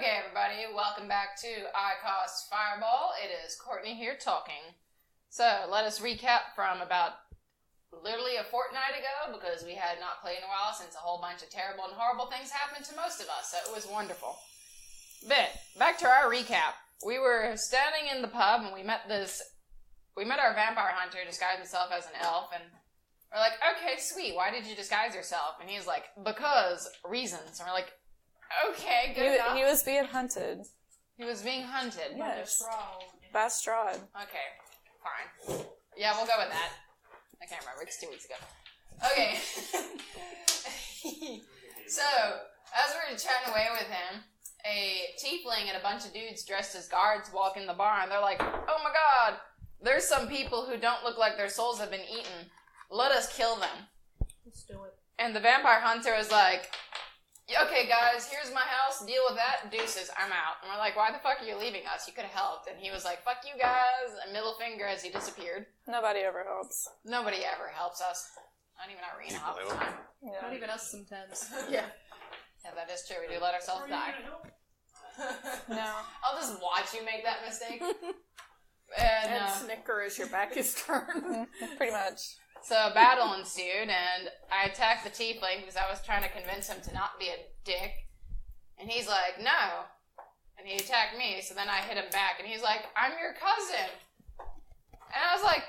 Okay, everybody, welcome back to I Cost Fireball. It is Courtney here talking. So, let us recap from about literally a fortnight ago, because we had not played in a while since a whole bunch of terrible and horrible things happened to most of us, so it was wonderful. But, back to our recap. We were standing in the pub, and we met our vampire hunter disguised himself as an elf, and we're like, okay, sweet, why did you disguise yourself? And he's like, because reasons. And we're like, okay, good enough. He was being hunted. He was being hunted. Yes. By Strahd. Okay, fine. Yeah, we'll go with that. I can't remember, it's 2 weeks ago. Okay. So, as we were chatting away with him, a tiefling and a bunch of dudes dressed as guards walk in the bar, and they're like, oh my god, there's some people who don't look like their souls have been eaten. Let us kill them. Let's do it. And the vampire hunter is like, okay guys, here's my house, deal with that, deuces, I'm out. And we're like, why the fuck are you leaving us? You could have helped. And he was like, fuck you guys, a middle finger as he disappeared. Nobody ever helps. Nobody ever helps us. Not even Irene half the time. Yeah. Not even us sometimes. Yeah. Yeah, that is true. We do let ourselves die. No. I'll just watch you make that mistake. And snicker as your back is turned. Pretty much. so a battle ensued, and I attacked the tiefling because I was trying to convince him to not be a dick. And he's like, no. And he attacked me, so then I hit him back, and he's like, I'm your cousin. And I was like,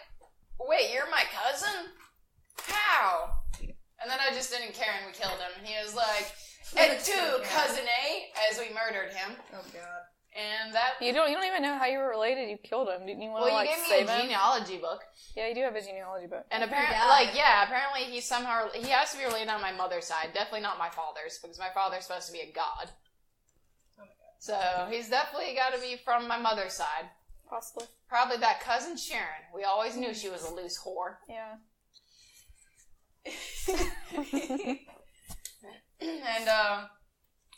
wait, you're my cousin? How? And then I just didn't care, and we killed him. And he was like, et tu, cousin A, as we murdered him. Oh god. And that... You don't even know how you were related. You killed him. Didn't you want to, Well, you gave me a genealogy book. Yeah, you do have a genealogy book. And apparently, apparently he has to be related on my mother's side. Definitely not my father's, because my father's supposed to be a god. Oh my god. So, he's definitely got to be from my mother's side. Possibly. Probably that cousin Sharon. We always knew she was a loose whore. Yeah. And,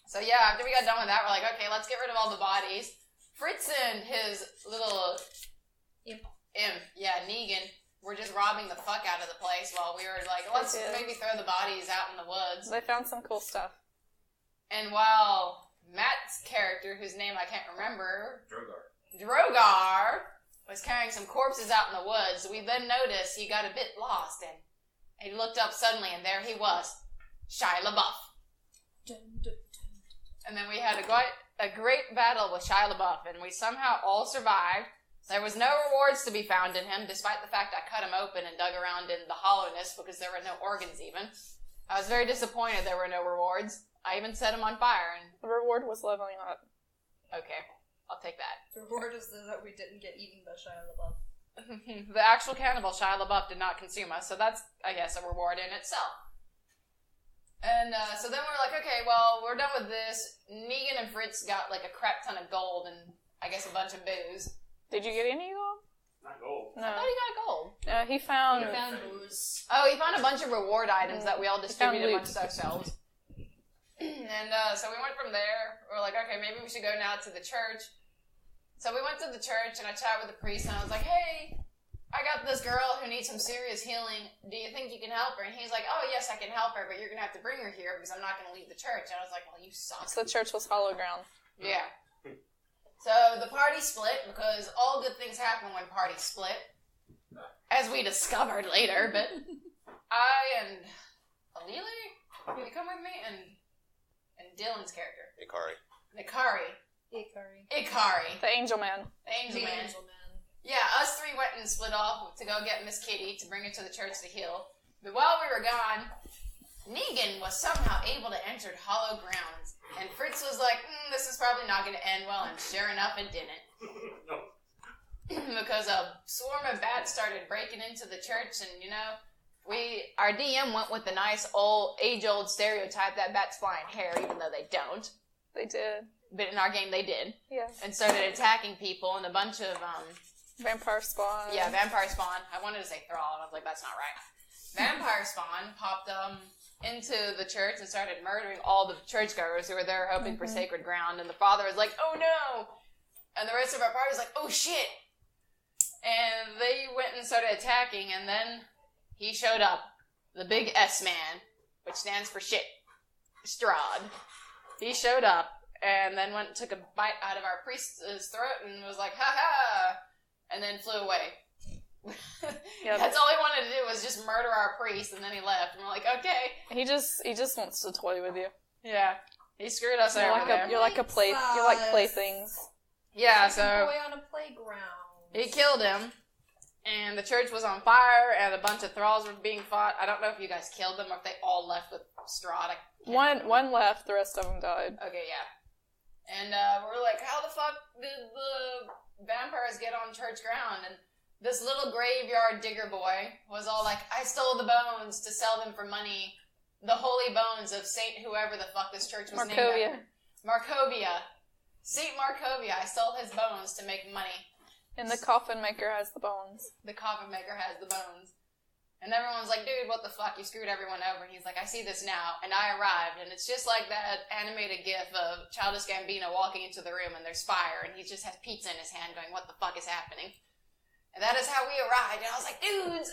so yeah, after we got done with that, we're like, okay, let's get rid of all the bodies. Fritz and his little imp, Negan, were just robbing the fuck out of the place while we were like, let's maybe throw the bodies out in the woods. They found some cool stuff. And while Matt's character, whose name I can't remember, Drogar, was carrying some corpses out in the woods, we then noticed he got a bit lost, and he looked up suddenly, and there he was, Shia LaBeouf. And then we had a great battle with Shia LaBeouf, and we somehow all survived. There was no rewards to be found in him, despite the fact I cut him open and dug around in the hollowness because there were no organs even. I was very disappointed there were no rewards. I even set him on fire. And The reward was leveling up. okay, I'll take that. The reward is that we didn't get eaten by Shia LaBeouf. The actual cannibal Shia LaBeouf did not consume us, so that's, I guess, a reward in itself. And so then we're like, okay, well, we're done with this. Negan and Fritz got like a crap ton of gold and I guess a bunch of booze. Did you get any gold? Not gold. I thought he got gold. He found... booze. Oh, he found a bunch of reward items that we all distributed loot. amongst ourselves. And so we went from there. We're like, okay, maybe we should go now to the church. So we went to the church and I chatted with the priest and I was like, hey, I got this girl who needs some serious healing. Do you think you can help her? And he's like, oh, yes, I can help her, but you're going to have to bring her here because I'm not going to leave the church. And I was like, well, you suck. So the church was hollow ground. Yeah. So the party split because all good things happen when parties split. As we discovered later, but I and Alili, can you come with me? And Dylan's character. Ikari. The angel man. The angel man. Yeah, us three went and split off to go get Miss Kitty to bring her to the church to heal. But while we were gone, Negan was somehow able to enter hollow grounds. And Fritz was like, this is probably not going to end well, and sure enough, it didn't. Because a swarm of bats started breaking into the church, and, you know, our DM went with the nice age-old stereotype that bats fly in hair, even though they don't. They did. But in our game, they did. Yeah. And started attacking people, and a bunch of, Vampire spawn. Yeah, vampire spawn. I wanted to say thrall, and I was like, that's not right. Vampire spawn popped into the church and started murdering all the churchgoers who were there hoping for sacred ground, and the father was like, oh no! And the rest of our party was like, oh shit! And they went and started attacking, and then he showed up. The big S-man, which stands for shit. Strahd. He showed up, and then went and took a bite out of our priest's throat and was like, ha ha, and then flew away. Yep. That's all he wanted to do was just murder our priest, and then he left. And we're like, okay. He just wants to toy with you. Yeah. He screwed us over there. You're like playthings. Yeah, Like so a boy on a playground. he killed him, and the church was on fire, and a bunch of thralls were being fought. I don't know if you guys killed them or if they all left with Strahd. One left, the rest of them died. Okay, yeah. And we're like, how the fuck did the vampires get on church ground? And this little graveyard digger boy was all like, I stole the bones to sell them for money. The holy bones of Saint whoever the fuck this church was named after. Markovia. Saint Markovia. I stole his bones to make money. And the coffin maker has the bones. The coffin maker has the bones. And everyone's like, dude, what the fuck? You screwed everyone over. And he's like, I see this now. And I arrived. And it's just like that animated gif of Childish Gambino walking into the room and there's fire. And he just has pizza in his hand going, what the fuck is happening? And that is how we arrived. And I was like, dudes,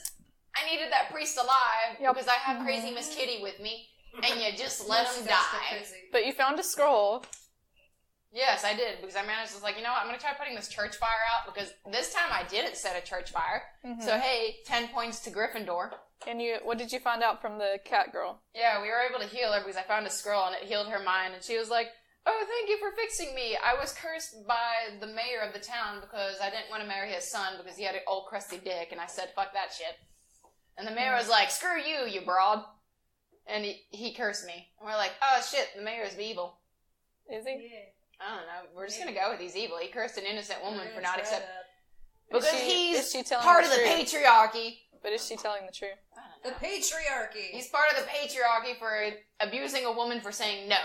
I needed that priest alive because I have crazy Miss Kitty with me. And you just let him die. But you found a scroll. Yes, I did, because I managed to like, you know what, I'm going to try putting this church fire out, because this time I didn't set a church fire. Mm-hmm. So, hey, 10 points to Gryffindor. And what did you find out from the cat girl? Yeah, we were able to heal her, because I found a scroll, and it healed her mind, and she was like, oh, thank you for fixing me. I was cursed by the mayor of the town, because I didn't want to marry his son, because he had an old crusty dick, and I said, fuck that shit. And the mayor was like, screw you, you broad. And he cursed me. And we're like, oh, shit, the mayor is evil. Is he? Yeah. I don't know. We're just going to go with he's evil. He cursed an innocent woman for not accepting. Because he's part of the patriarchy. But is she telling the truth? The patriarchy. He's part of the patriarchy for abusing a woman for saying no.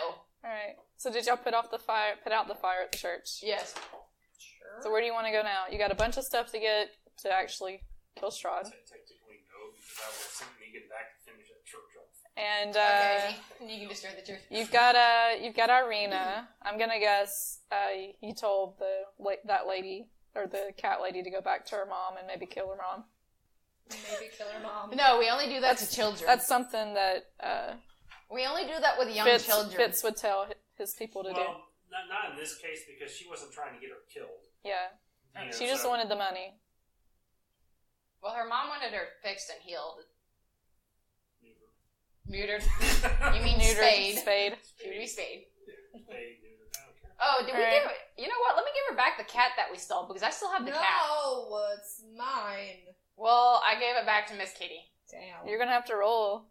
Alright. So did y'all put out the fire at the church? Yes. Sure. So where do you want to go now? You got a bunch of stuff to get to actually kill Strahd. Technically no, because I will send Negan back to finish that church off. And okay, you can destroy the church. You've got Irina. I'm gonna guess you told that lady or the cat lady to go back to her mom and maybe kill her mom. Maybe kill her mom. No, we only do that to children. That's something that we only do that with young children. Fitz would tell his people to do. Well, not in this case because she wasn't trying to get her killed. Yeah, she just wanted the money. Well, her mom wanted her fixed and healed. Neutered. You mean neutered? Spade. Spade. Spade. Spade, neutered. I don't care. Oh, did we give it? You know what? Let me give her back the cat that we stole because I still have the cat. No, it's mine. Well, I gave it back to Miss Kitty. Damn. You're gonna have to roll.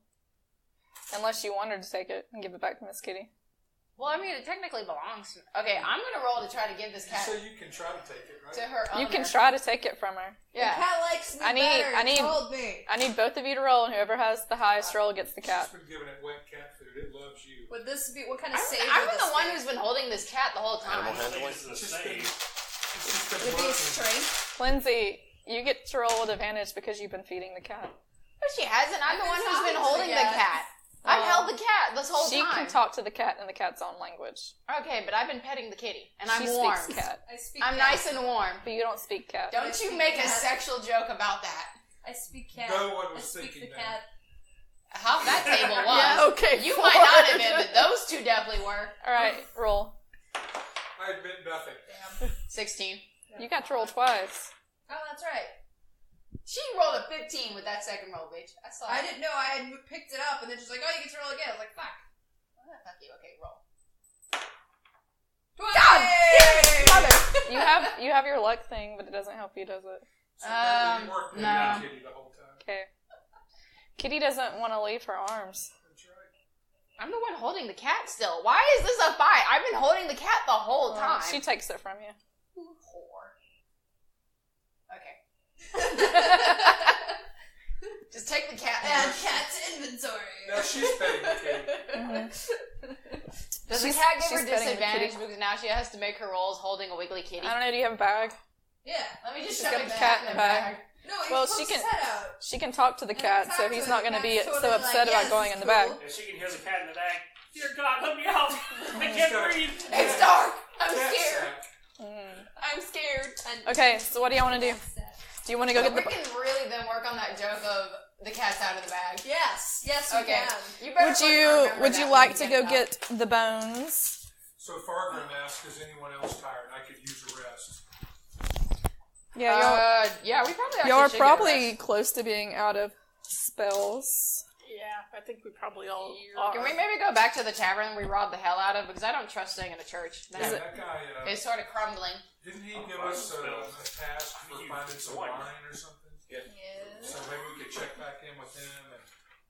Unless you want her to take it and give it back to Miss Kitty. Well, I mean, it technically belongs to me. Okay, I'm gonna roll to try to give this cat So you can try to take it, right? to her owner. You can try to take it from her. Yeah. The cat likes me better. It told me. I need both of you to roll, and whoever has the highest roll gets the cat. It's been giving it wet cat food. It loves you. Would this be what kind of save? I'm would the this one be? who's been holding this cat the whole time. Animal handling. This is a It's just save. Would it be a working. strength? Lindsay, you get to roll with advantage because you've been feeding the cat. But she hasn't. I'm the I've one been who's been talking to holding the the cat. I've held the cat this whole She time. can talk to the cat in the cat's own language. Okay, but I've been petting the kitty, and I'm She warm. speaks cat, I speak I'm cat. nice and warm. but you don't speak cat. Don't you speak make a cat. sexual joke about that. I speak cat. No one I was speak thinking the that. cat. How that table was. Yeah, okay, You forward. might not have been, but those two definitely were. Alright, roll. I admit nothing. Damn. 16. You got to roll twice. Oh, that's right. She rolled a 15 with that second roll, bitch. I saw I it. didn't know. I had picked it up, and then she's like, "Oh, you get to roll again." I was like, "Fuck." Oh, fuck you. Okay, roll. God, You have your luck thing, but it doesn't help you, does it? So you weren't no. no. Kitty the whole time. Okay. Kitty doesn't want to leave her arms. That's right. I'm the one holding the cat still. Why is this a fight? I've been holding the cat the whole time. She takes it from you. Whore. Okay. Just take the cat. Add cat to inventory. Now she's petting the kitty. Does the She's- cat give she's her petting the disadvantage kitty. because now she has to make her rolls holding a wiggly kitty? I don't know, do you have a bag? Yeah. Let me just She's shove got it the back cat in in the the bag. bag. No, you're Well, supposed she to can- set out. She can talk to the cat, so he's not going to be so upset about going in the bag. If she can hear the cat in the bag, dear God, let me out! I can't breathe! It's dark. I'm Cat scared. sack. I'm scared. Okay, so what do you want to do? Do you want to go So get we the... can really then work on that joke of the cat's out of the bag. Yes, we Okay. can. You better fucking remember Would that you when like we to it go up. get the bones? So Fargrim asks, is anyone else tired? I could use a rest. Yeah, yeah, we probably y'all are should get probably rest. close to being out of spells. Yeah, I think we probably all Can are. we maybe go back to the tavern we robbed the hell out of? Because I don't trust staying in the church. Yeah, that guy, It's sort of crumbling. didn't he give us a task for finding some wine or something? Yeah. So maybe we could check back in with him. And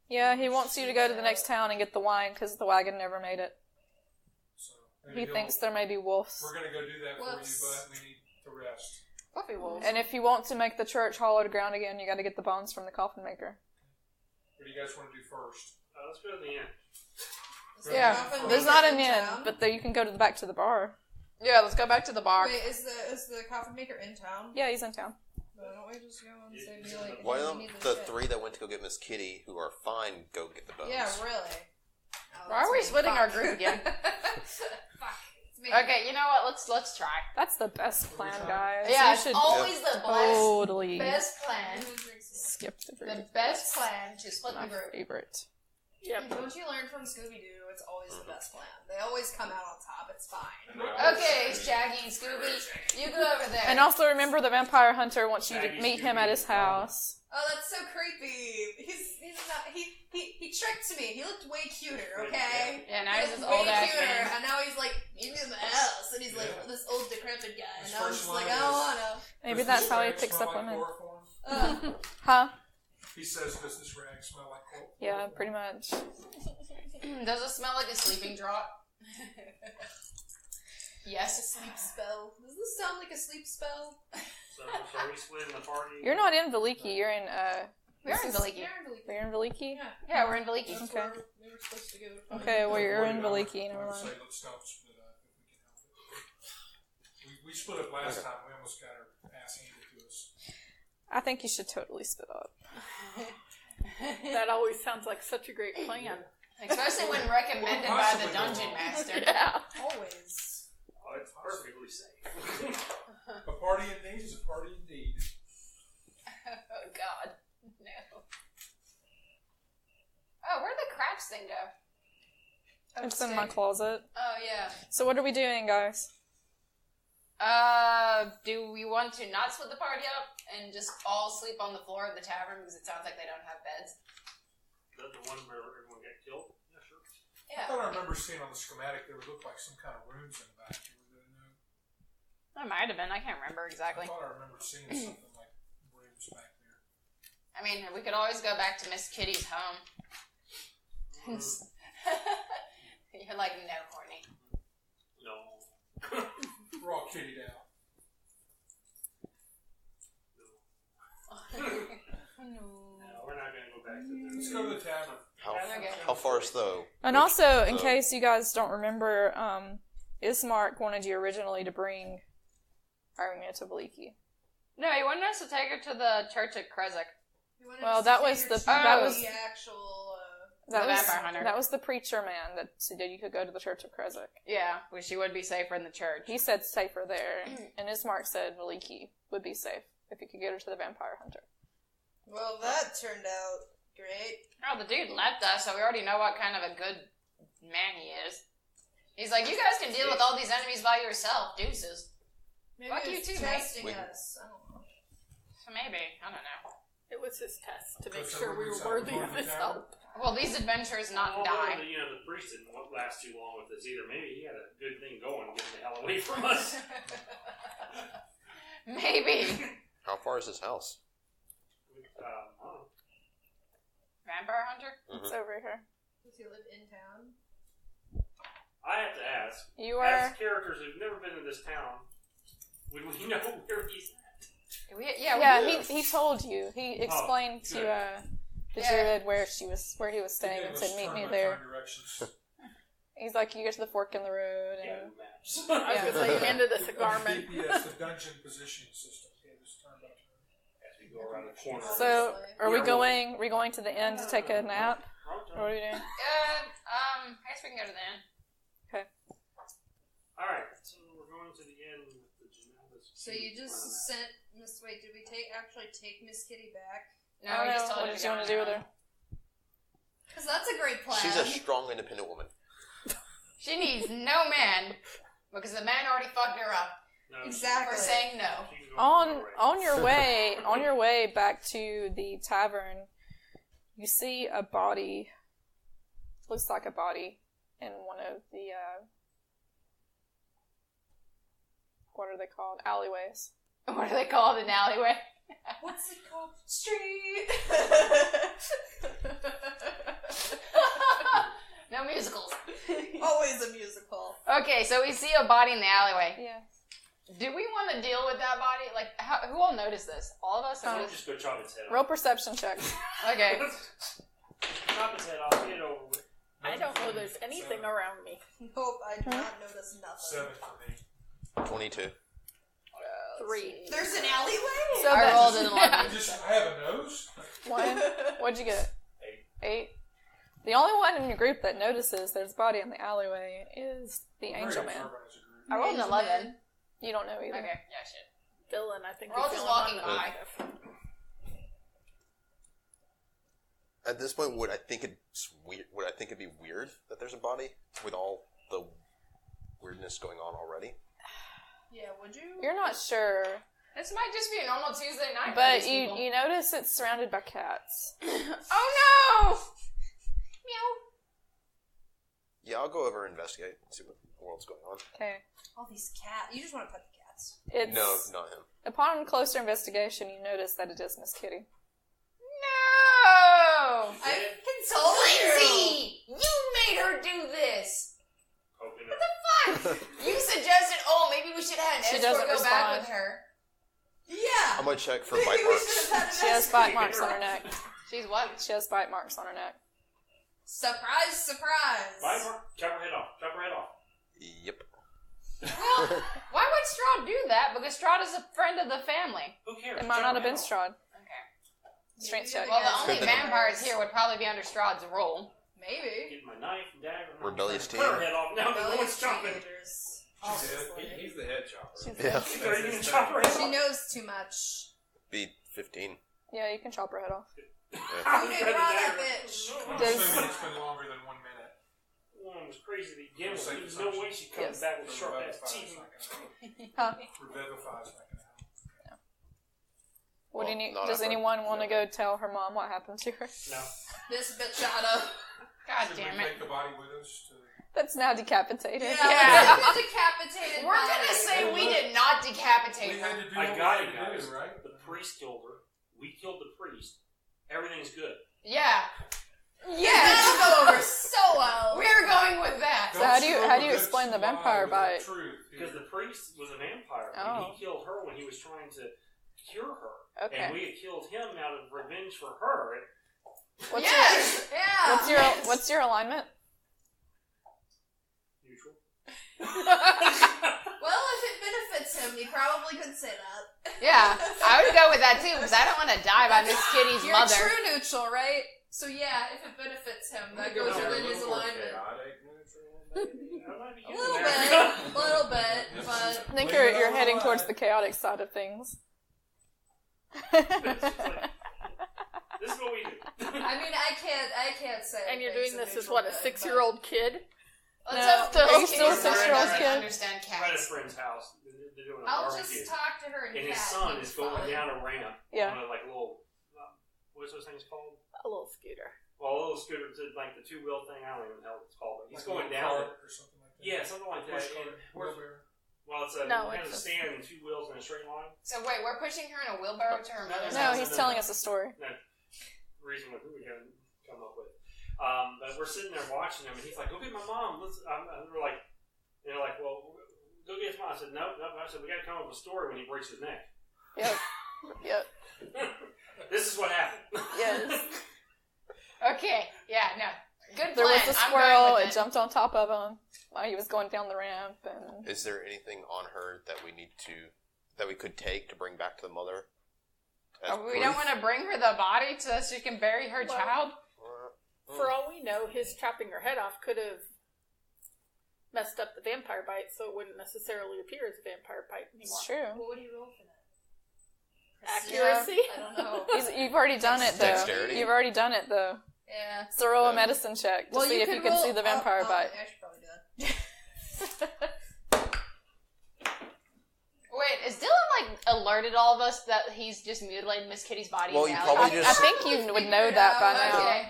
Yeah, he wants you to go to the next town and get the wine because the wagon never made it. so He maybe thinks there may be wolves. we're going to go do that for Whoops. you, but we need to rest. Fluffy wolves. And if you want to make the church hollow to ground again, you got to get the bones from the coffin maker. What do you guys want to do first? Let's go to the end. Yeah, Coffin there's maker not an in inn, town? but there you can go back to the bar. Yeah, let's go back to the bar. Wait, is the coffin maker in town? Yeah, he's in town. Why don't we just go and say we like? Why hey, we don't need this the shit? three that went to go get Miss Kitty, who are fine, go get the bones? Yeah, really. Oh, Why are we that's me. splitting our Fuck. group again? Fuck. It's me. Okay, you know what? Let's try. That's the best plan, guys. Yeah, you it's should always the totally best plan. skip the group. The best plan to split My the group. favorite. Yep. Don't you learn from Scooby-Doo? It's always the best plan. They always come out on top. It's fine. Okay, Shaggy and Scooby, you go over there. And also remember, the vampire hunter wants you to Shaggy meet him at his house. Oh, that's so creepy. He's not. He tricked me. He looked way cuter. Okay. Yeah, now He he's looked this way old ass cuter, man. and now he's like in the house, and he's like Yeah. this old decrepit guy, and His now I'm first just like, line I don't is- wanna. Maybe Does that's this how he rag picks smell up like women. chloroform? Huh? He says, does this rag smell like chloroform? Yeah, pretty much. Does it smell like a sleeping draught? Yes. Sleep spell. Does this sound like a sleep spell? So are we splitting the party? You're not in Veliki. You're in We're in Veliki. You're in Veliki. Yeah, we're in Veliki. That's Okay. where we were supposed to go. Okay, well you're in I would Veliki. Never say mind. let's not split up if we can help it. We split up last time. We almost got our ass handed to us. I think you should totally split up. That always sounds like such a great plan. Especially when recommended by the dungeon master. Yeah. Always. Oh, it's perfectly safe. A party in need is a party indeed. Oh God, no. Oh, where'd the craps thing go? It's in my closet. Oh yeah. So what are we doing, guys? Do we want to not split the party up and just all sleep on the floor of the tavern because it sounds like they don't have beds? The one where everyone got killed? Yeah, sure. I Yeah. thought I remember seeing on the schematic there would look like some kind of rooms in the back. You know? That might have been. I can't remember exactly. I thought I remember seeing something like rooms back there. I mean, we could always go back to Miss Kitty's home. You're like, no, Courtney. No. We're all kittied out. No, we're not going to go back to Let's this. go to the tavern. How far is though? And also, in So- case you guys don't remember, Ismark wanted you originally to bring Irina to Veliki. No, he wanted us to take her to the church at Krezek. You wanted Well, us that to was take the- her to that was- the actual. That The was vampire hunter. that was the preacher man that said you could go to the Church of Krezek. Yeah, well, she would be safer in the church. He said safer there, and Ismark said Veliki would be safe if you could get her to the vampire hunter. Well, that turned out great. Oh, the dude left us, so we already know what kind of a good man he is. He's like, you guys can deal with all these enemies by yourself, deuces. Maybe Fuck he you was too, mate. testing We- us. I don't know. So maybe, I don't know. It was his test to make So sure we we're were worthy of his town? help. Well, these adventures not Although die. the priest didn't last too long with us either. Maybe he had a good thing going, getting the hell away from us. Maybe. How far is his house? Oh. Vampire hunter? It's over here. Does he live in town? I have to ask. You As are. characters who've never been in this town, would we know where he's at? Yeah, he told you. He explained to good. the Yeah. druid where he was staying and Let's said, "Meet turn me by there." time directions. He's like, "You get to the fork in the road." Yeah, And maps. I was going to say, he handed us a garment. DPS, the dungeon positioning system. Yeah, just turn by turn. As we go around the corner. So, are we going to the inn to take a nap? What are we doing? I guess we can go to the inn. Alright, so we're going to the end with the Janela's. So you just sent Miss. Wait, did we actually take Miss Kitty back? No, I we don't just know. told What her did you want to do with her? Because that's a great plan. She's a strong, independent woman. She needs no man because the man already fucked her up No, Exactly. for saying no. she can go On your way back to the tavern, you see a body. Looks like a body in one of the what are they called? Alleyways. What are they called? An alleyway? What's it called? Street. No musicals. Always a musical. Okay, so we see a body in the alleyway. Yeah. Do we want to deal with that body? Like, who all noticed this? All of us? away. I'll just go chop its head Roll off. perception check. Okay. Chop its head off, get it over with. I don't know there's anything around me. Nope, I do not notice nothing. 7 for me. 22. 3. There's an alleyway? So I rolled an 11. I have a nose. One. What'd you get? 8. 8. The only one in your group that notices there's a body in the alleyway is the We're Angel very Man. observant as a group. I rolled an Angel 11. Man. You don't know either. Okay, yeah, shit. Dylan, I think We're all is the just only walking one by. that- At this point, would I think it's weird? Would I think it'd be weird that there's a body with all the weirdness going on already? Yeah, would you? You're not sure, This might just be a normal Tuesday night for but these people. you notice it's surrounded by cats. Oh no! Meow. Yeah, I'll go over and investigate and see what the world's going on. Okay. All these cats. You just want to pet the cats. It's No, not him. upon closer investigation, you notice that it is Miss Kitty. No! I consoled you. Lindsay! You made her do this! Hoping What the fuck? You suggested, oh, maybe we should have an She escort doesn't go back respond. with her. Yeah. I'm gonna check for Maybe bite we marks. should have had an She has escort. bite marks on her neck. She's what? She has bite marks on her neck. Surprise, surprise. Bite mark. Chop her head off. Chop her head off. Yep. Well, why would Strahd do that? Because Strahd is a friend of the family. Who cares? It might Chop not her have been head off. Strahd. Okay. Strength check. Well, the Yeah. only Good thing. vampires here would probably be under Strahd's rule. Maybe. Get my knife and dagger. and Rebellious cut her team. head off. Now no one's chopping. teenagers. He's the head chopper. Yeah. She's already gonna chop her head She off. knows too much. Be 15. Yeah, you can chop her head off. I'm Okay, gonna draw grab that the bitch. dagger. I'm Does- assuming it's been longer than 1 minute. One was crazy to begin with. Safe There's no assumption. way she comes Yes. back with sharp ass Revivifies teeth. not gonna Huh? help. Revivifies not gonna help. What do you Well, need? not Does after- anyone want to go tell her mom what happened to her? No. This bitch oughta. God Should we damn it. take the body with us to... That's now decapitated. Yeah. It's a decapitated We're body. gonna say we did not decapitate We had her. to do I what got we it, had to guys. do, right? The priest killed her. We killed the priest. Everything's good. Yeah. That'll Yes! go over so well. We're going with that. So how do you- Don't how do you smoke a explain the good vampire lie bite? with the truth Because here. the priest was a vampire. Oh. And he killed her when he was trying to cure her. Okay. And we had killed him out of revenge for her. What's Yes! Yeah. your what's your alignment? Neutral. Well, if it benefits him, he probably could say that. Yeah, I would go with that too, because I don't want to die by Miss Kitty's You're mother. true neutral, right? So yeah, if it benefits him, that goes Yeah, within a his little more alignment. chaotic, neutral, I might be A getting little there. bit, a little bit, but I think you're heading towards the chaotic side of things. This is what we do. I mean, I can't say. And you're things doing are this as neutral what, a good, 6-year-old kid? Let's No, hope are you Miss still a Kitty's mother 6-year-old doesn't kid? understand We're at a cats. friend's house. They're doing a I'll barbecue. just talk to her in And his cat. son He's is going fine. down a ramp Yeah. on a like little, what's those things called? A little scooter. Well, a little scooter, like the two-wheel thing. I don't even know what it's called. But he's like going a little down cart it. or something like that. Yeah, something like that. Push And cart, we're, wheelbarrow. well, it's a No, kind of it's a- stand and two wheels in a straight line. So wait, we're pushing her in a wheelbarrow to her mother's No, house. he's telling us a story. Reason what we can come up with. But we're sitting there watching him, and he's like, "Go get my mom." We're like, they're like, "Well, go get his mom." I said, "No." I said, "We got to come up with a story when he breaks his neck." Yep. Yep. This is what happened. Yes. Okay, yeah, no. Good plan. There was a I'm squirrel. going It with jumped on top of him while he was going down the ramp, and Is there anything on her that we could take to bring back to the mother? as We don't proof? want to bring her the body so she can bury her Well, child. For all we know, his chopping her head off could have messed up the vampire bite, so it wouldn't necessarily appear as a vampire bite anymore. it's true. What would he roll for that? Accuracy? I don't know. You've already done it, though. Dexterity? You've already done it, though. Yeah. So roll a Yeah. medicine check to see if you can see the vampire bite. I should probably do that. Wait, is Dylan alerted all of us that he's just mutilated Miss Kitty's body? Well, in you the probably alley? I think you would know that by now. Okay.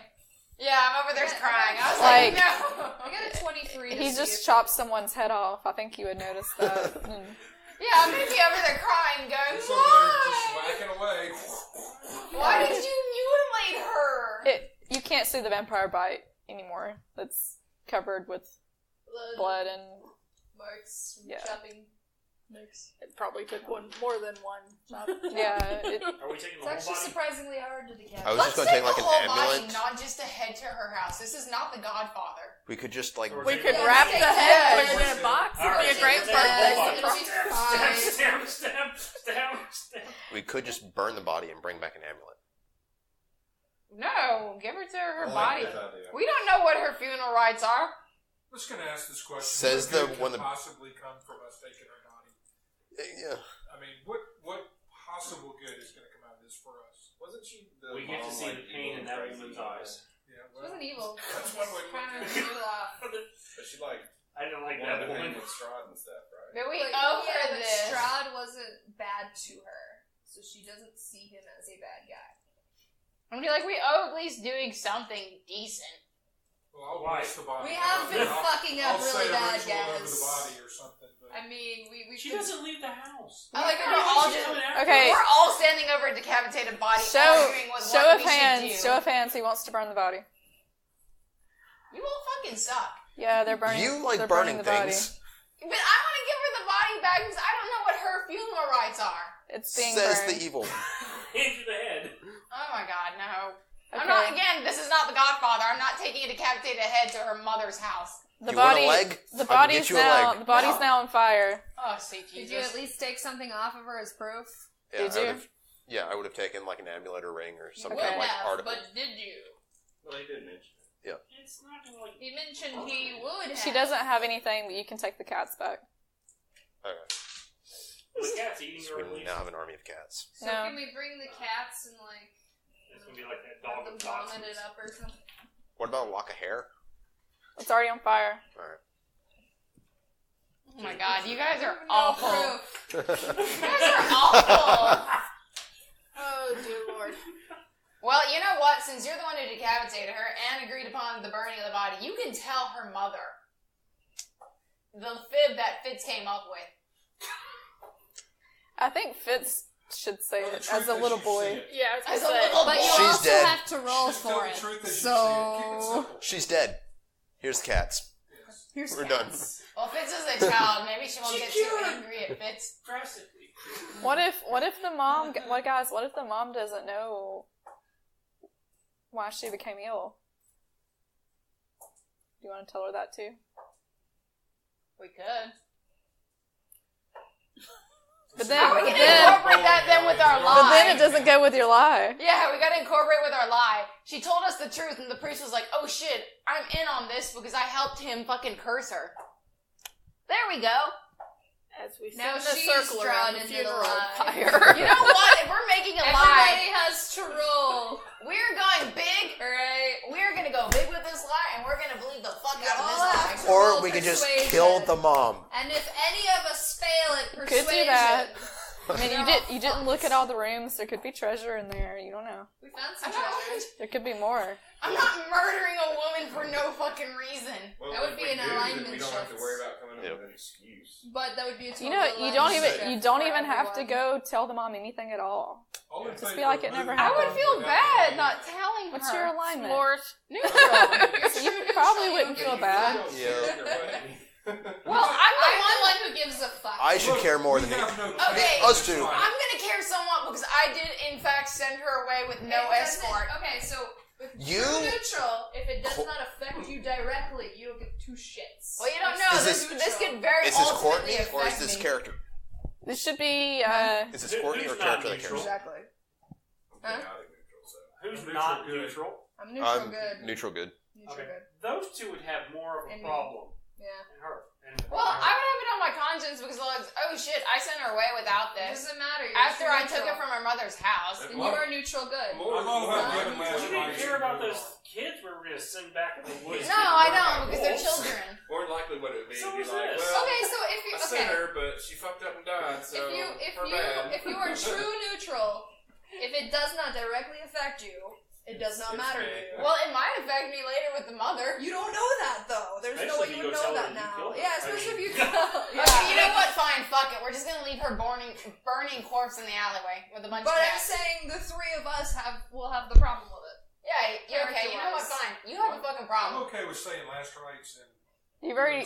Yeah, I'm over there crying. I was Like- no. I got a 23. to He see just if- chopped someone's head off. I think you would notice that. Yeah, I'm gonna be over there crying, going, So they're just why? whacking away. Why did you mutilate her? You can't see the vampire bite anymore. It's covered with blood and Marks. Yeah. Chopping. It probably took more than one. Not yeah. Are we taking It's the whole actually body? surprisingly hard to decap. I was Let's just going to take take the like whole an ambulance. body, not just a head to her house. This is not The Godfather. We could just like. Or we take could the wrap whole the body? head, put it in a box. All It'd be right, a great so we'll take the whole birthday. body. It'll be fine. Stab. We could just burn the body and bring back an amulet. No, give her to her I body. like that idea. We don't know what her funeral rites are. I'm just going to ask this question. Says What the good one could that- possibly come from us taking her body? Yeah. I mean, what possible good is going to come out of this for us? Wasn't she the We get to mom, see like, the pain evil in and that crazy? woman's eyes. Yeah, She well, wasn't evil. that's one way to Trying to look at it. do off. But she like I didn't like wanted that to hang woman. with Strahd and stuff, right? But we But, owe yeah, her but this. Strahd wasn't bad to her, so she doesn't see him as a bad guy. I'm be like, we owe at least doing something decent. Well, I'll Why? wash the body. We have been I'll- fucking up I'll say really a bad, ritual over guys. the body or something. But I mean, we She could- doesn't leave the house. I like Why we're is all she just coming after Okay. us? we're all standing over a decapitated body, arguing with Show what of we hands. should do. Show of hands. Who wants to burn the body? You all fucking suck. Yeah, they're burning. You like they're burning the body. things. But I want to give her the body back because I don't know what her funeral rites are. It's being Says burned. the evil. Hand you the head. Oh my god, no. Okay. I'm not, again, this is not The Godfather. I'm not taking a decapitated head to her mother's house. The You want a body. leg? I The can body's get you a now. leg. The body's No. now on fire. Oh, sweet Did you Jesus. at least take something off of her as proof? Yeah, Did I you? would've- yeah, I would have taken like an amulet or ring or some Would kind of like have, article. But did you? Well, they did mention it. It's not gonna like. He mentioned he would have. She doesn't have anything, but you can take the cats back. Okay. The cat's eating So her we at least. now have an army of cats. So No. can we bring the cats and like It's gonna be like that have dog them with vomit Dotsons. it up or something? What about a lock of hair? It's already on fire. Alright. Oh my god, you guys are No awful. proof. You guys are awful. Oh dear Lord. Well, you know what? Since you're the one who decapitated her and agreed upon the burning of the body, you can tell her mother the fib that Fitz came up with. I think Fitz should say Well, the it truth as a is little you boy. see it. Yeah, I was As a gonna say. little But you She's also dead. have to roll Just tell for the it. truth as you see it. Keep it So simple. She's dead. Here's the cats. Yes. here's We're cats. Well, Fitz is a child. Maybe she won't She get cured. too angry at Fitz. Drastically. What if the mom? What guys? What if the mom doesn't know why she became ill? Do you want to tell her that too? We could. But then, We but can then, incorporate that then with our lie. but then it doesn't go with your lie. Yeah, we gotta incorporate with our lie. She told us the truth, and the priest was like, oh shit, I'm in on this because I helped him fucking curse her. There we go. As we Now send the she's circle drawn around the into the funeral lie. pyre. You know what? If we're making a lie, Everybody has to roll. we're going big. Alright. We're gonna go big with this lie, and we're gonna believe the fuck out of this all lie. have to Or roll we could just persuasion. kill the mom. And if any of us fail at Could persuasion, do that. I mean, They're you all didn't look at fucked. all the rooms. There could be treasure in there. You don't know. we found some I'm not, treasure. There could be more. I'm not murdering a woman for no fucking reason. Well, That would if be we an do, then alignment we don't have to shift. worry about coming up Yep. with an excuse. But that would be a total You know, you don't alignment even shift you don't for even have to everyone. go tell the mom anything at all. All it Just takes be like is it never moving I would happened. feel without bad moving. not telling What's her. your alignment? S'mores. Neutral. You probably wouldn't feel bad. Well, I'm I'm the one who gives a fuck. I should care more than we you. have no Okay. choice. Us two. I'm gonna care somewhat because I did, in fact, send her away with no It doesn't- escort. Okay, so with You- true neutral, if it does not affect you directly, you don't get two shits. Well, you don't It's know. Is This, neutral. this could very Is this ultimately Courtney affect or is this me. character? This should be. Is this Courtney or Who's not character that neutral? cares? Exactly. I'm chaotic neutral, so. Who's Neutral not good. neutral? I'm neutral I'm good. neutral good. Neutral Okay. good. Those two would have more of a And me. problem Yeah. than her. Well, I would have it on my conscience because, like, oh shit, I sent her away without It this. doesn't matter. You're After I neutral. took it from her mother's house. Then you are neutral good. More I'm all about giving We last didn't rights. care about those kids we were going to send back in the woods. No, I don't because they're children. More likely what it would be. So Be is like, this. well, Okay, so if you I sent her, but she fucked up and died, so her bad. if you are true neutral, if it does not directly affect you, it does not It's matter to big. you. Well, it might affect me later with the mother. You don't know that though. There's no way Especially you if would you go know tell her that you now. killed her. Yeah, especially if you tell. Yeah. Yeah. You know what? Fine, fuck it. We're just gonna leave her burning corpse in the alleyway with a bunch But of I'm cats. saying the three of us will have the problem with it. Yeah, you're okay. You know what? Fine. You have a fucking I'm problem. okay with saying last rights and You've already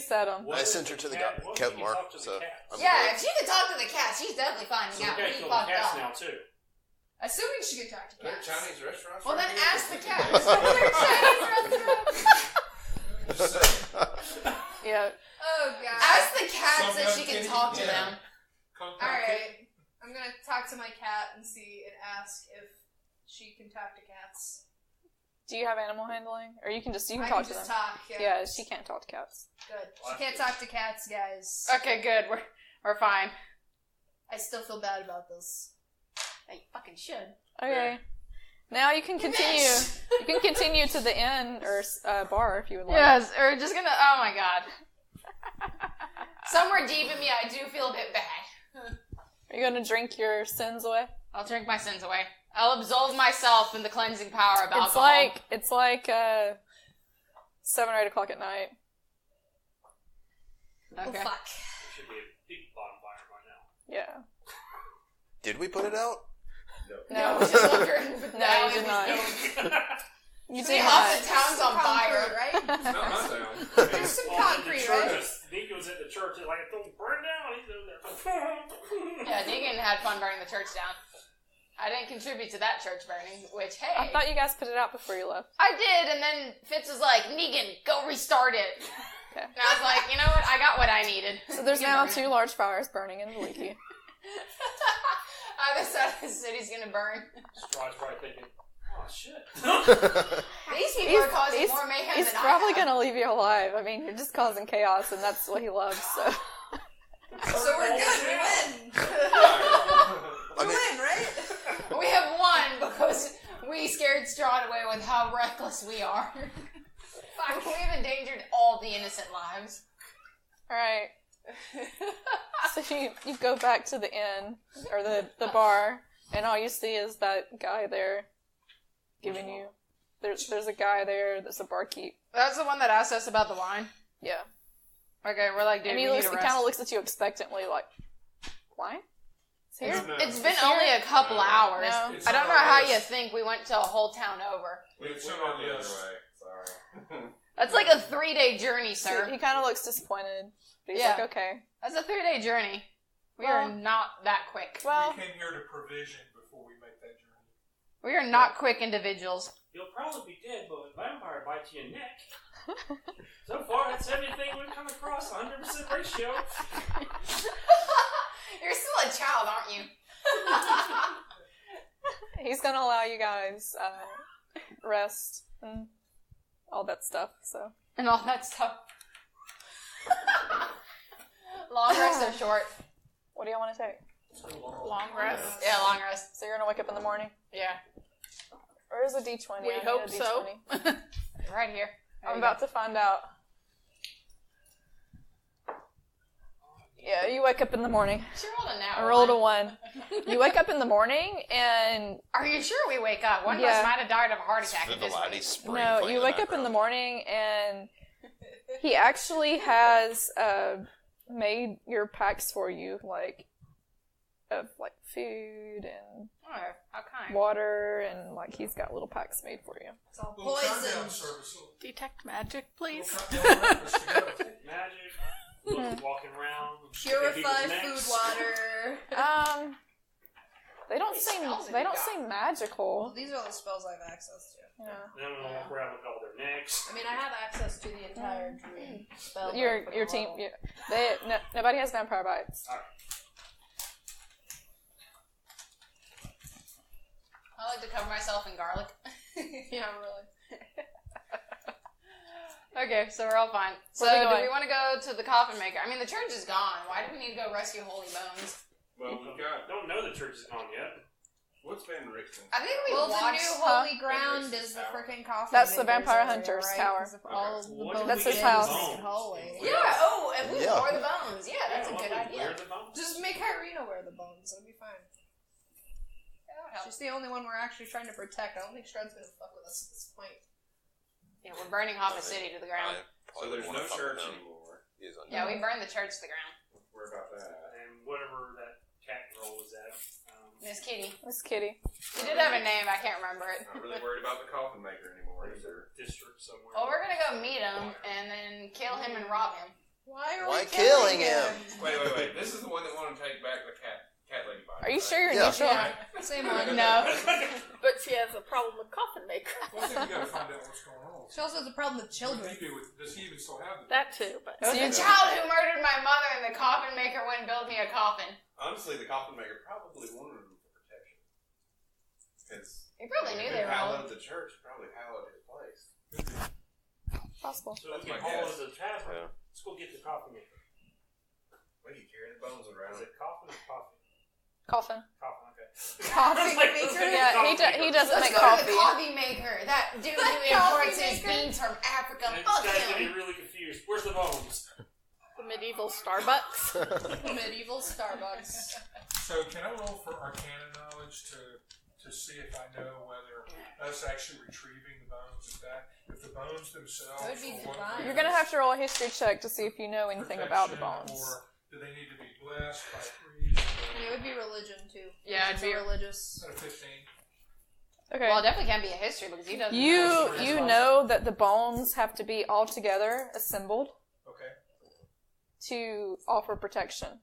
said them. I sent her to the Kev Mark, so I'm Yeah, if she could talk to the cat, she's definitely finding So we out. gotta We kill the fucked cats up. now, too. Assuming she could talk to There are cats. Chinese restaurants. Well, right then here. ask the We cats. can- They're Chinese restaurants. Just saying. Yeah. Oh god. Ask the cat so Sometimes she can kitty- talk to yeah. them. Alright. I'm gonna talk to my cat and ask if she can talk to cats. Do you have animal handling, or you can I talk can to just them? talk, yeah. Yeah, she can't talk to cats. Good. She can't talk to cats, guys. Okay, good. We're fine. I still feel bad about this. You fucking should. Okay. Now you can continue. You can continue to the inn or bar if you would like. Yes, or just gonna. Oh my god. Somewhere deep in me, I do feel a bit bad. Are you gonna drink your sins away? I'll drink my sins away. I'll absolve myself in the cleansing power of alcohol. It's like 7 or 8 o'clock at night. Oh Okay. fuck. There should be a big bonfire by now. Yeah. Did we put it out? No, we just wondered. But No, now you did it not. was You See, did half not. the town's on fire. Concrete, right? It's not my town. There's some Well, concrete, the church right? is- Nico's at the church. It's like, don't burn down. He's over there. Yeah, Negan had fun burning the church down. I didn't contribute to that church burning, which, hey. I thought you guys put it out before you left. I did, and then Fitz was like, Negan, go restart it. Okay. And I was like, you know what? I got what I needed. So there's You can now burn it. 2 large fires burning in Leaky. Either side of the city's gonna burn. Strahd's probably thinking, oh, shit. These people are causing more mayhem He's than probably I have. gonna leave you alive. I mean, you're just causing chaos, and that's what he loves. So So we're good. We win. I We mean, win, right? We have won because we scared Strahd away with how reckless we are. Fuck, we've endangered all the innocent lives. all right. So you go back to the inn or the bar, and all you see is that guy there giving you. There's a guy there that's a barkeep. That's the one that asked us about the wine. Yeah. Okay, we're like, dude, And we he need a kind rest. of looks at you expectantly, like, wine? It's here? It's been only a couple hours. No. It's I don't on know our how list. you think we went to a whole town over. We It's went on our the other list. way. Sorry. That's like a 3-day journey, So sir. he kind of looks disappointed, but he's Yeah. like, okay. That's a 3-day journey. We are not that quick. Well, We came here to provision before we make that journey. We are not quick individuals. You'll probably be dead, but a vampire bites you in the neck. So far, that's everything we've come across. 100% ratio. You're still a child, aren't you? he's gonna allow you guys rest and all that stuff, so. And all that stuff. Long rest or short? What do y'all want to take? Long rest. Yeah, long rest. So you're gonna wake up in the morning? Yeah. Where's a D20? We I need hope a so. D20. Right here. There I'm you about to find out. Yeah, you wake up in the morning. go. She rolled a now. I rolled a 1. You wake up in the morning and Are you sure we wake up? One of Yeah. us might have died of a heart attack at this Vivillati point. spring no, playing you wake up in the morning and he actually has made your packs for you, like of like food and Oh, how kind. water, and like he's got little packs made for you. It's all Little countdown poison. service. Detect magic, please. Little countdown breakfast together. Magic. Walking around. Purify people's food necks. water. They don't seem magical. These are the spells I have access to. Yeah. Then we'll walk around with all their necks. I mean, I have access to the entire dream spell. Your book for your the team, level. nobody has vampire bites. I like to cover myself in garlic. Yeah, really. Okay, so we're all fine. So, Where we do going? we want to go to the coffin maker? I mean, the church is gone. Why do we need to go rescue Holy Bones? Well, we got. Don't know the church is gone yet. What's Van Richten? I think we Well, the watched. new holy ground is the freaking coffin. That's the makers Vampire over Hunter's there, right? tower. 'Cause of all of the What bones if That's we his get house. the bones? Holy. Yeah. Oh, and we Yeah. wore the bones. Yeah, that's a Yeah, good well, idea. where the bones? Just make Irina wear the bones. That'd be fine. That would help. She's the only one we're actually trying to protect. I don't think Strahd's gonna fuck with us at this point. Yeah, we're burning Hoffa City to the ground. So there's no church anymore. Yeah, we burned the church to the ground. Where about that? And whatever that cat girl was at. Miss Kitty. Miss Kitty. She did have a name. I can't remember it. Not really worried about the coffin maker anymore either. District somewhere. Well, we're gonna go meet him and then kill him and rob him. Why are Why we killing him? Wait. This is the one that wanted to take back the cat lady body. Are you right? sure you're Yeah. neutral? Yeah, same one. No. But she has a problem with coffin maker. Well, I think we gotta find out what's going on. She also has a problem with children. What do you do with, does he even still have them? That too, but It was the child who murdered my mother, and the coffin maker went and built me a coffin. Honestly, the coffin maker probably wanted them for protection. Because He probably knew they were hallowed old. the church, probably hallowed his place. Possible. So That's we can my haul guess. to the tavern. Yeah. Let's go get the coffin maker. Why do you carry the bones around? Is it coffin or coffin? Coffin. Coffin, okay. Coffee Like, maker? Yeah, he doesn't Let's make go to the coffee. coffee maker. That dude who Coffee imports his maker? beans from Africa. And this Fuck guy's him. getting really confused. Where's the bones? the medieval Starbucks. Medieval Starbucks. So can I roll for Arcana knowledge to see if I know whether us actually retrieving the bones is that if the bones themselves That would be for what divine. You're gonna have to roll a history check to see if you know anything about the protection, bones. or do they need to be blessed by priests? And it would be religion too. Yeah, it's it'd be- a religious. Out of 15. Okay. Well, it definitely can't be a history because he doesn't. You know that the bones have to be all together assembled Okay. to offer protection.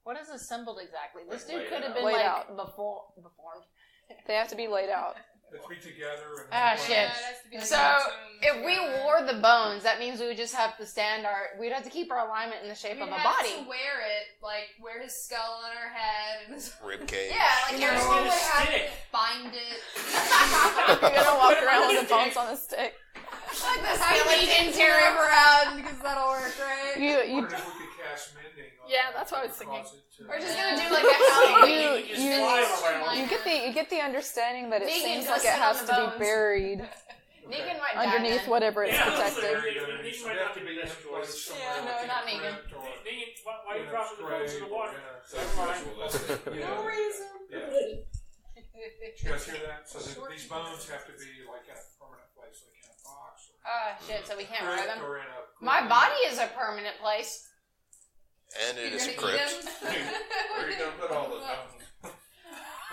What is assembled exactly? This Like dude could have laid been Laid like out. performed. They have to be laid out. Let's be together. And Ah, shit. So if we wore the bones, that means we would just have to stand we'd have to keep our alignment in the shape We'd of a have body. to wear it, like wear his skull on our head and his Rib cage. Yeah, like your Get skull a would have stick. bind it. You're gonna walk around with the bones on a stick. like the I need skeletons to tear here. him around because that'll work, right? I You wondered if we could cast mending. On Yeah, the that's what I was thinking. closet to- We're just gonna do like a Halloween. You just fly around. you get the understanding that it Negan seems goes like it sit has on to the be bones. buried Negan might die underneath then. whatever it's Yeah, protecting. Negan So might they not have to be be the in best a place choice. somewhere Yeah, no, like in not a Negan. crypt or Negan, why are in you a dropping the bones in the grave or water? in a- So ritual, that's it. Yeah. No reason. Yeah. Did you guys hear that? So these bones have to be like in a permanent place, like in a box or Ah, shit, so we can't wear crypt them. or in a My body is a permanent place. And it You're is a gonna eat crypt. him? Where are you gonna put all those bones?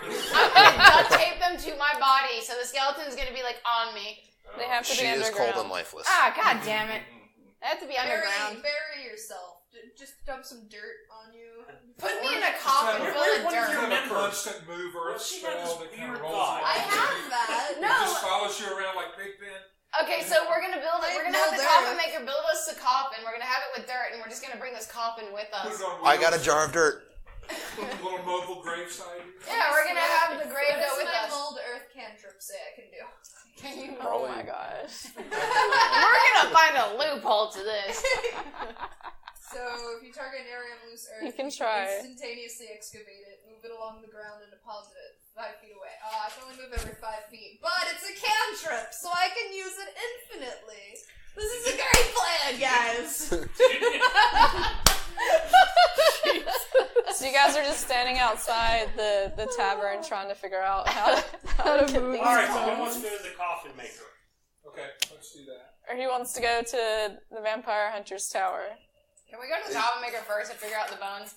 I'm gonna duct tape them to my body, so the skeleton's gonna be like on me. They have to She be is cold and underground. lifeless. Ah, god damn it. They have to be underground. Bury yourself. Just dump some dirt on you. Put me in a coffin Where- full where- of what is You dirt. have a Remember. constant mover Well, she had spell this that kind of weird rolls thought. around. I have that. It No. just follows you around like Big Ben. Okay, so we're gonna build it. We're gonna have the Build coffin earth. maker build us a coffin. We're gonna have it with dirt, and we're just gonna bring this coffin with Put us. it on I got a wheels. jar of dirt. Little mobile gravesite. Yeah, we're gonna have the grave What go does with my us. mold earth cantrip say I can do? Oh my gosh. We're gonna find a loophole to this. So if you target an area of loose earth, You can try. instantaneously excavate it, move it along the ground, and deposit it 5 feet away. I can only move every 5 feet, but it's a cantrip, so I can use it infinitely. This is a great plan, guys. So you guys are just standing outside the tavern trying to figure out how to move these Alright, so who bones. wants to go to the coffin maker? Okay, let's do that. Or he wants to go to the Vampire Hunter's Tower. Can we go to the coffin maker first and figure out the bones?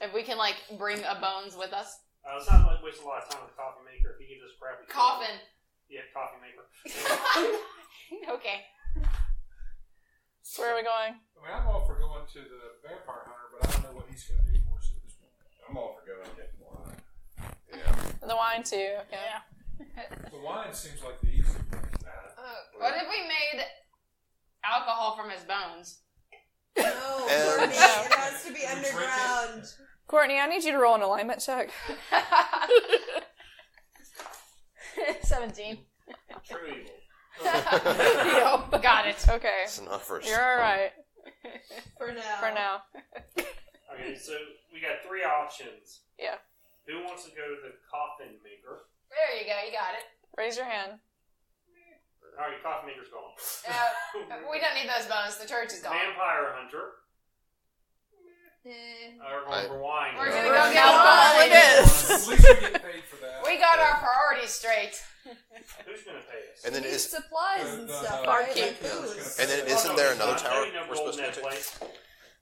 If we can, like, bring a bones with us. It's not like waste a lot of time with the coffee maker if he can just grab it. Coffin. Yeah, coffee maker. Okay. So where are we going? I mean, I'm all for going to the vampire hunter, but I don't know what he's going to do for us at this point. I'm all for going and getting wine. Yeah. The wine too. Okay. yeah. The wine seems like the easy thing. What if we made alcohol from his bones? No, And- Courtney, it has to be Can we drink it? underground. Courtney, I need you to roll an alignment check. 17. True evil. Yep. Got it. Okay. It's enough for You're alright For now. for now. Okay, so we got 3 options. Yeah. Who wants to go to the coffin maker? There you go. You got it. Raise your hand. Alright, coffin maker's gone. We don't need those bones. The church is gone. Vampire hunter. Or going for wine. We're gonna go get Alcohol wine. it is. At least we get paid for that. We got our priorities straight. Who's going to pay us? And then We need is supplies and stuff, right? barkeep. Like food. and then Oh, isn't no, there there's another not. tower Ain't no we're gold supposed in to go that to? place.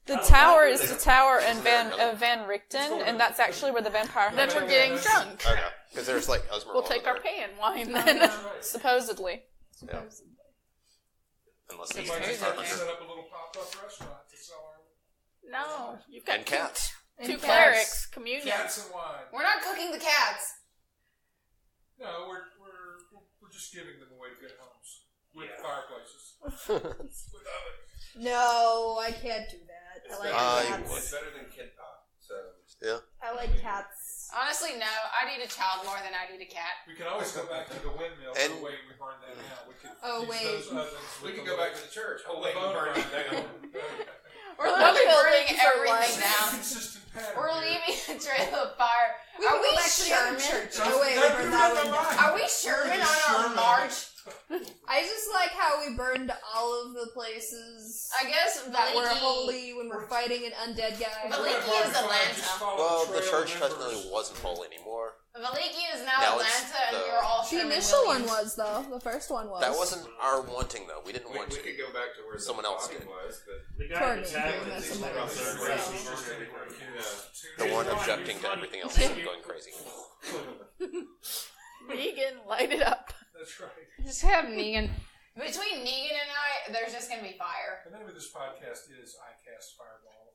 The tower is the tower in Van Richten, and that's actually where the vampire Then hunter we're getting drunk. Okay, because there's like Esmeralda We'll take our there. pay in wine then. That's right. supposedly. Yeah. Unless he's Somebody vampire hunter. set up a little pop-up restaurant to sell our No, you've got And cats. two clerics, communion. cats and wine. We're not cooking the cats. No, we're just giving them away to good homes with Yeah. fireplaces. With ovens. No, I can't do that. I like you cats. would. It's better than kid pop. So I like cats. Honestly, no. I'd eat a child more than I'd eat a cat. We can always go back to the windmill. And- Oh wait, we burned that down. We could Oh, use wait. those ovens. we with can the go back little- to the church. Oh the wait, we bone burned it burning. down. We're literally burning buildings are everything like- down. Consistent pattern We're here. leaving a trail of fire. We Are can we go back to the other Sherman? church. No, Oh wait, we no, burned no, that no, one no, down. no. Are we Sherman on our Sherman. march? I just like how we burned all of the places I guess that were Valiki- holy when we're fighting an undead guy. Valiki We're gonna is find- Atlanta. just follow Well, the trail church of technically members. wasn't holy anymore. Valiki is now Now it's Atlanta, and the- we are all The Sherman initial one Williams. was though. The first one was. That wasn't our wanting though. We didn't We want to. could go back to where Someone the else body did. was, but The guy Courtney, that's having doing it, this he's and like, that. "Oh, It's crazy." just anywhere. yeah. The one objecting to everything else and going crazy. Vegan, light it up. That's right. Just have Negan. Between Negan and I, there's just gonna be fire. The name of this podcast is I Cast Fireball.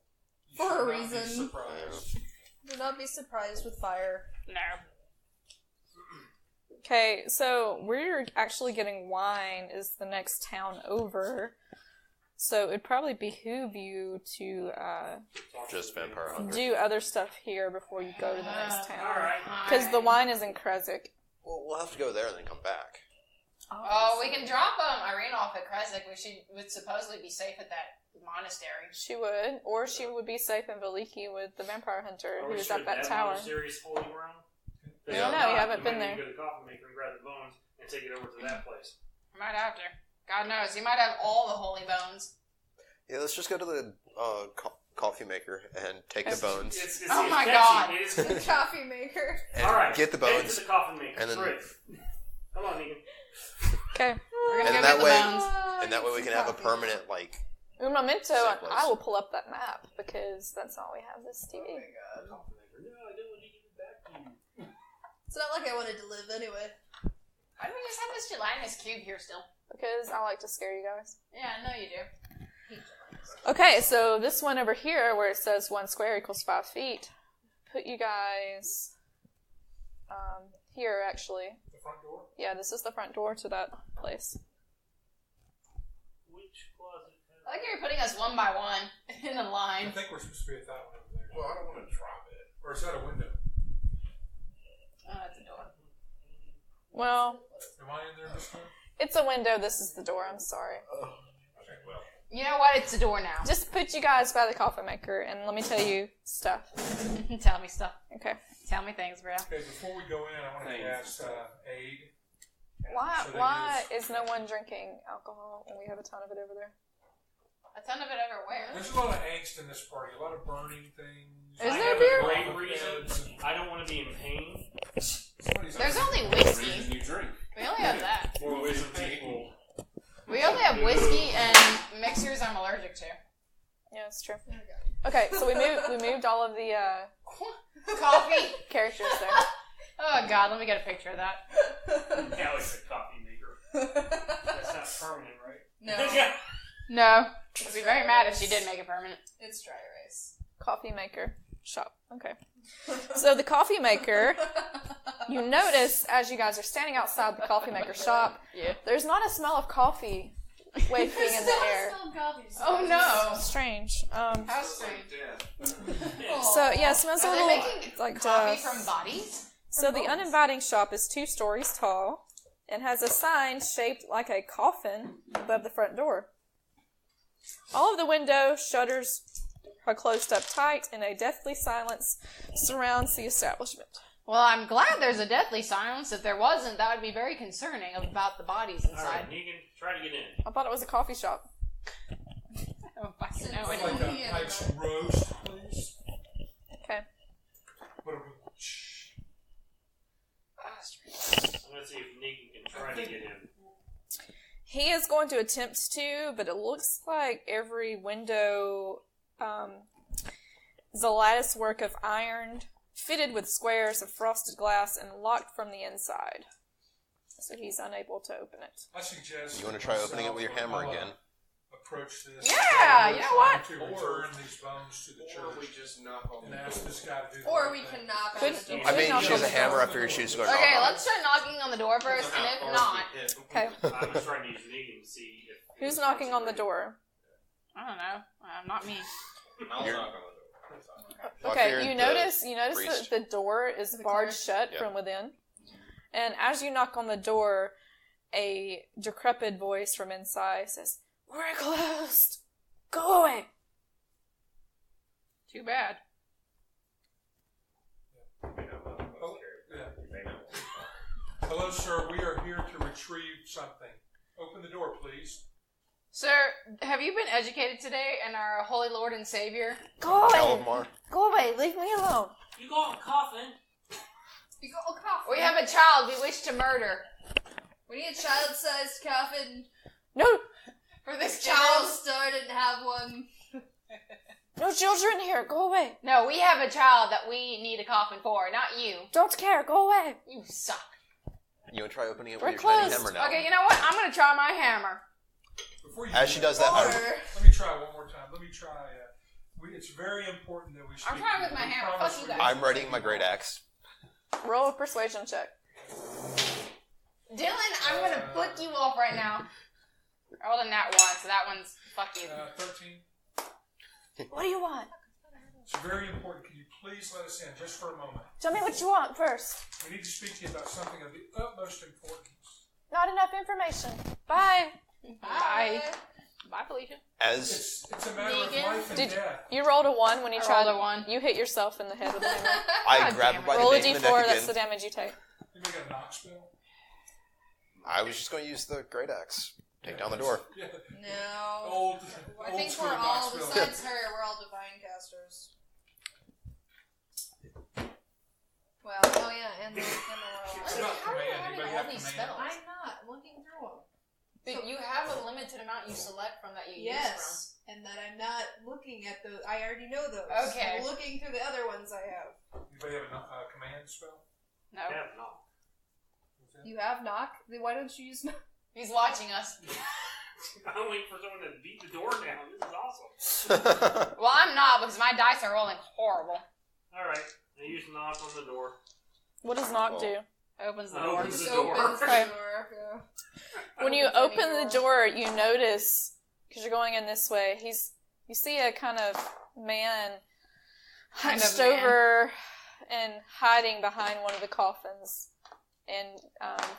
You For should a not be reason. surprised. Do not be surprised with fire. No. Okay, so we're actually getting wine is the next town over. So it'd probably behoove you to Just vampire hunter. do other stuff here before you go to the next town. Alright. Because the wine is in Kresik. Well, we'll have to go there and then come back. Oh, we can drop Irene off at Kresik. She would supposedly be safe at that monastery. She would, or she would be safe in Valiki with the vampire hunter Are who we is sure at that that tower. monastery's holy ground? I don't know, you haven't been there. You might need to go to the coffin maker and grab the bones and take it over to that place. Might have to. God knows. You might have all the holy bones. Yeah, let's just go to the coffee maker and take the bones It's Oh my catchy. God. It is The catchy. coffee maker. and Alright, get the Take it bones. to the coffin maker. and then- Three. Come on, Negan. Okay. We're gonna And go that get the way- bones. And that way we can have a permanent Un momento, Same place. I will pull up that map because that's all we have this TV. Coffin maker. No, I don't want to give it back to you. It's not like I wanted to live anyway. Why do we just have this gelatinous cube here still? Because I like to scare you guys. Yeah, I know you do. Okay, so this one over here where it says 1 square equals 5 feet, put you guys here actually. The front door? Yeah, this is the front door to that place. Which closet? I like how you're putting us one by one in a I line. think we're supposed to be at that one over there. Well, I don't want to drop it. Or is that a window? Oh, that's a door. Well, Am I in there this time? it's a window, this is the door, I'm sorry. Okay, well. You know what? It's a door now. Just put you guys by the coffee maker and let me tell you stuff. Tell me stuff. Okay. Tell me things, bro. Okay, before we go in, I want to Thanks. ask Aid. Why is no one drinking alcohol when we have a ton of it over there? A ton of it everywhere. There's a lot of angst in this party, a lot of burning things. Is I there have beer? a great reason. I don't want to be in pain. There's only whiskey. Reason you drink. We only have that. More wisdom people. We only have whiskey and mixers I'm allergic to. Yeah, it's true. Okay, so we moved all of the Coffee. characters there. Oh God, let me get a picture of that. Now it's a coffee maker. That's not permanent, right? No, No. I'd be very mad if she did make it permanent. it's dry erase. Coffee maker shop. Okay. So the coffee maker, you notice as you guys are standing outside the coffee maker shop, Yeah. there's not a smell of coffee wafting in the air. Oh no. Strange. How strange. So yeah, it smells a Are they little making like coffee dust. from bodies? So the uninviting shop is 2 stories tall, and has a sign shaped like a coffin above the front door. All of the window shutters are closed up tight, and a deathly silence surrounds the establishment. Well, I'm glad there's a deathly silence. If there wasn't, that would be very concerning about the bodies All inside. right, Negan, try to get in. I thought it was a coffee shop. I don't fucking know I'd it. like a nice roast, please. Okay. I'm gonna see if Negan can try to get in. He is going to attempt to, but it looks like every window is a lattice work of iron, fitted with squares of frosted glass and locked from the inside. So he's unable to open it. I suggest You want to try opening it with your hammer again? Approach this. Yeah, you know what? To return these bones to the Or we church just knock on and the ask door. this guy to do the Or right we thing. can knock on Could- the door. I mean, knock she has on a the hammer door. after she going to Okay, knock on let's try knocking on the door first, and if not, Okay. I'm just trying to use Negan to see if... Who's knocking on the door? I don't know. Not me. I'll You're- knock on the door. It's fine. Well, I Okay, figured you the notice priest. that the door is barred closed? shut Yeah. from within. And as you knock on the door, a decrepit voice from inside says, "We're closed. Go away." Too bad. You may not want to Oh, carry yeah. it. You may not want to. Hello, sir. We are here to retrieve something. Open the door, please. Sir, have you been educated today in our Holy Lord and Savior? Go Tell away. him more. Go away. Leave me alone. You got a coffin? You go, oh, coffin. We have a child we wish to murder. We need a child-sized coffin. No, For this Child child? star didn't have one. no children here. Go away. No, we have a child that we need a coffin for, not you. Don't care. Go away. You suck. You want to try opening it We're with your tiny closed. hammer now? Okay, you know what? I'm gonna try my hammer. Before you As do she that, does that, Or, let me try one more time. Let me try. It's very important that we speak. I'm trying to with my you. We hammer. promise Fuck you we guys. won't I'm readying my hurt great you. axe. Roll a persuasion check. Dylan, I'm gonna flick you off right now. I rolled a nat 1, so that one's fuck you. 13. What do you want? It's very important. Can you please let us in just for a moment? Tell me what you want first. We need to speak to you about something of the utmost importance. Not enough information. Bye. Bye. Bye, Felicia. As It's a matter of Negan? life and Did death. you rolled a 1 when you I tried? rolled a 1. You hit yourself in the head with the hammer. I God grab damn it by it. the Roll a nape of the d4. neck That's the again. damage you take. You make a knock spell. I was just going to use the great axe. Take down the door. Yeah. no. Old. I old think school we're all, knock spell. besides her, we're all divine casters. Well, oh yeah, and the world. It's not How are you command. having Anybody all have these command? spells? I'm not looking through them. But you have a limited amount you select from that you use Yes, and that I'm not looking at those. I already know those. Okay. I'm looking through the other ones I have. Anybody have a command spell? from. No. Yeah, no. What's that? You have knock. Then why don't you use knock? He's watching us. I'm waiting for someone to beat the door down. This is awesome. Well, I'm not because my dice are rolling horrible. Alright, I use knock on the door. What does knock do? Opens the Oh, door. opens Just the door. opens the Okay. door. Yeah. When you Opens any open the door, you notice, because you're going in this way, you see a kind of man Kind of hunched man. over and hiding behind one of the coffins. And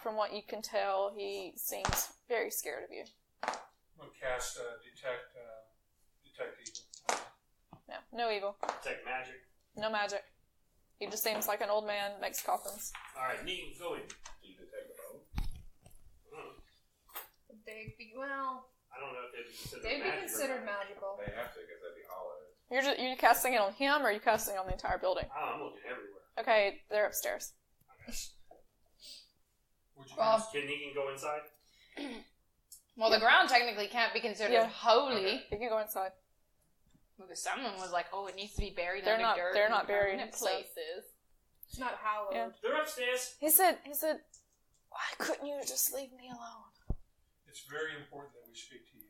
from what you can tell, he seems very scared of you. I'm going to cast detect evil. No evil. Detect magic. No magic. He just seems like an old man, makes coffins. Alright, Negan, go in. Do you detect the bone? They'd be well. I don't know if they'd be considered They'd be magic or considered not. magical. They have to, because they'd be hollow. You're casting it on him, or are you casting it on the entire building? Oh, I'm looking everywhere. Okay, they're upstairs. Would you Well, cast? Can Negan go inside? Well, the ground technically can't be considered Yeah. holy You can go inside. because someone was like, "Oh, it needs to be buried They're under not- dirt." they're in not buried, permanent so- places. It's not hallowed. Yeah. They're upstairs. He said, why couldn't you just leave me alone? It's very important that we speak to you.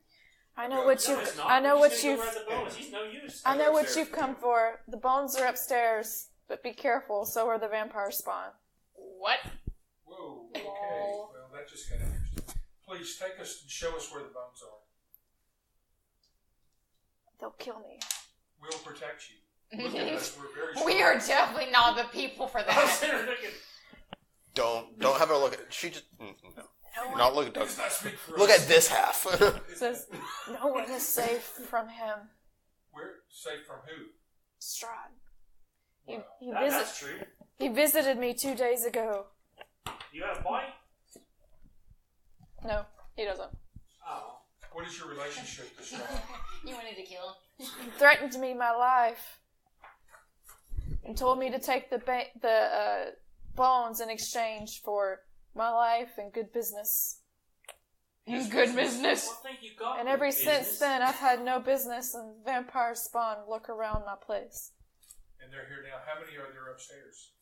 I know what No, you. it's not. I know We're what just gonna you've. go grab the bones. He's no use. I know what Upstairs. you've come for. The bones are upstairs, but be careful. So are the vampire spawn. What? Whoa. Okay. Lol. Well, that just got interesting. Please take us and show us where the bones are. They'll kill me. We'll protect you. Look at us. We're very strong. We are definitely not the people for I was that. sitting there thinking, Don't have her look at it. She just no. Not look. Let's not speak for Look us. at this half. It says, no one is safe from him. We're safe from who? Strahd. That's true. He visited me 2 days ago. You have a bite? No, he doesn't. Oh. What is your relationship to Strahd? You wanted to kill him. He threatened me my life and told me to take the bones in exchange for my life and good business. Good business. Well, thank you, God. And for ever business. since then, I've had no business, and vampires spawn lurk around my place. And they're here now. How many are there upstairs?